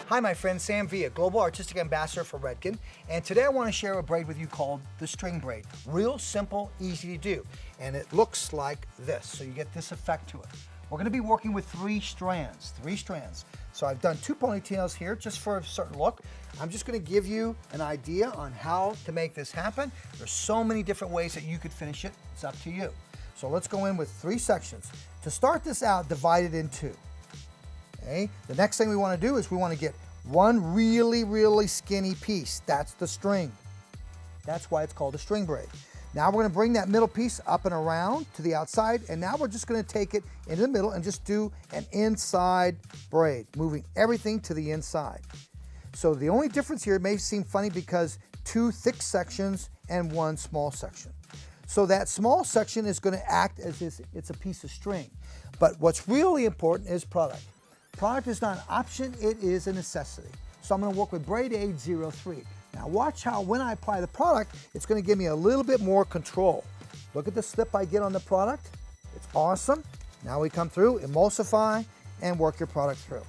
Hi, my friend Sam Villa, Global Artistic Ambassador for Redken, and today I want to share a braid with you called the string braid. Real simple, easy to do, and it looks like this, so you get this effect to it. We're going to be working with three strands. So I've done two ponytails here just for a certain look. I'm just going to give you an idea on how to make this happen. There's so many different ways that you could finish it. It's up to you. So let's go in with three sections. To start this out, divide it in two. Okay. The next thing we want to do is we want to get one really skinny piece. That's the string. That's why it's called a string braid. Now we're going to bring that middle piece up and around to the outside, and now we're just going to take it into the middle and just do an inside braid, moving everything to the inside. So the only difference here, it may seem funny because two thick sections and one small section. So that small section is going to act as if it's a piece of string. But what's really important is product. Product is not an option, it is a necessity. So I'm going to work with Braid 03. Now watch how when I apply the product, it's going to give me a little bit more control. Look at the slip I get on the product. It's awesome. Now we come through, emulsify, and work your product through.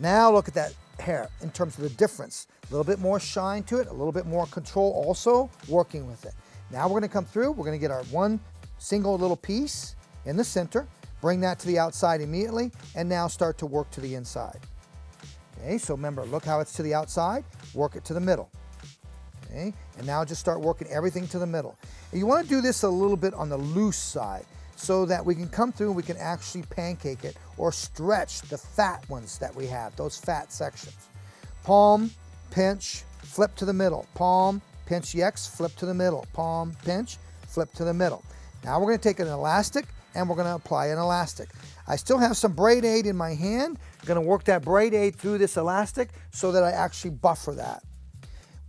Now look at that hair in terms of the difference. A little bit more shine to it, a little bit more control also working with it. Now we're going to come through, we're going to get our one single little piece in the center, bring that to the outside immediately, and now start to work to the inside. Okay, so remember, look how it's to the outside, work it to the middle. Okay, and now just start working everything to the middle. And you want to do this a little bit on the loose side so that we can come through and we can actually pancake it or stretch the fat ones that we have, those fat sections. Palm, pinch, flip to the middle. Palm, pinch the X, flip to the middle. Palm, pinch, flip to the middle. Now we're going to take an elastic and we're going to apply an elastic. I still have some braid aid in my hand. I'm going to work that braid aid through this elastic so that I actually buffer that.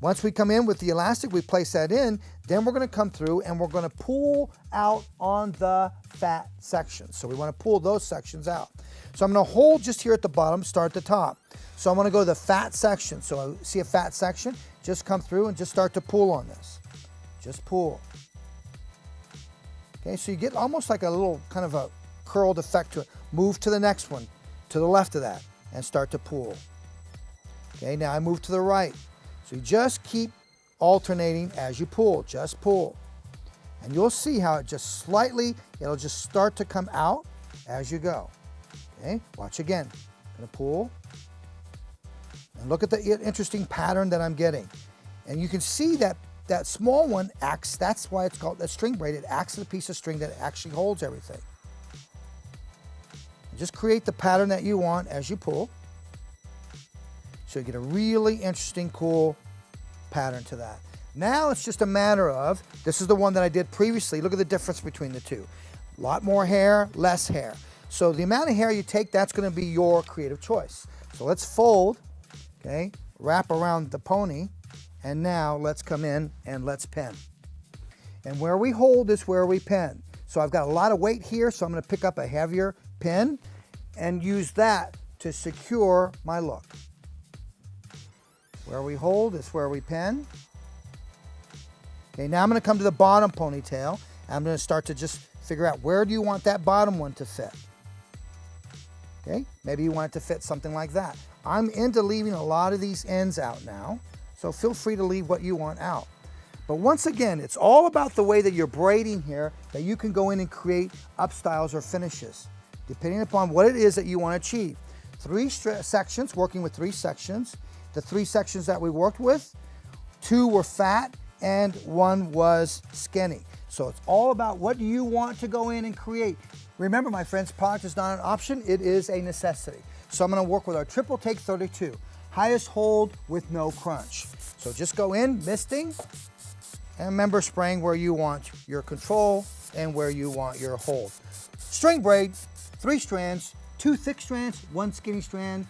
Once we come in with the elastic, we place that in, then we're going to come through and we're going to pull out on the fat sections. So we want to pull those sections out. So I'm going to hold just here at the bottom, start at the top. So I'm going to go to the fat section. So I see a fat section, just come through and just start to pull on this. Just pull. Okay, so you get almost like a little kind of a curled effect to it. Move to the next one, to the left of that, and start to pull. Okay, now I move to the right. So you just keep alternating as you pull, just pull. And you'll see how it just slightly, it'll just start to come out as you go. Okay, watch again. I'm gonna pull. And look at the interesting pattern that I'm getting. And you can see that that small one acts, that's why it's called that string braid. It acts as a piece of string that actually holds everything. And just create the pattern that you want as you pull. So you get a really interesting, cool pattern to that. Now it's just a matter of, this is the one that I did previously. Look at the difference between the two. A lot more hair, less hair. So the amount of hair you take, that's going to be your creative choice. So let's fold, okay, wrap around the pony. And now let's come in and let's pin. And where we hold is where we pin. So I've got a lot of weight here, so I'm going to pick up a heavier pin and use that to secure my look. Where we hold is where we pin. Okay, now I'm going to come to the bottom ponytail. And I'm going to start to just figure out where do you want that bottom one to fit. Okay, maybe you want it to fit something like that. I'm into leaving a lot of these ends out now. So feel free to leave what you want out. But once again, it's all about the way that you're braiding here that you can go in and create up styles or finishes, depending upon what it is that you want to achieve. Three sections, working with three sections. The three sections that we worked with, two were fat and one was skinny. So it's all about what do you want to go in and create. Remember, my friends, product is not an option, it is a necessity. So I'm going to work with our triple take 32. Highest hold with no crunch. So just go in, misting, and remember spraying where you want your control and where you want your hold. String braid, three strands, two thick strands, one skinny strand,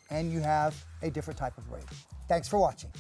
and you have a different type of braid. Thanks for watching.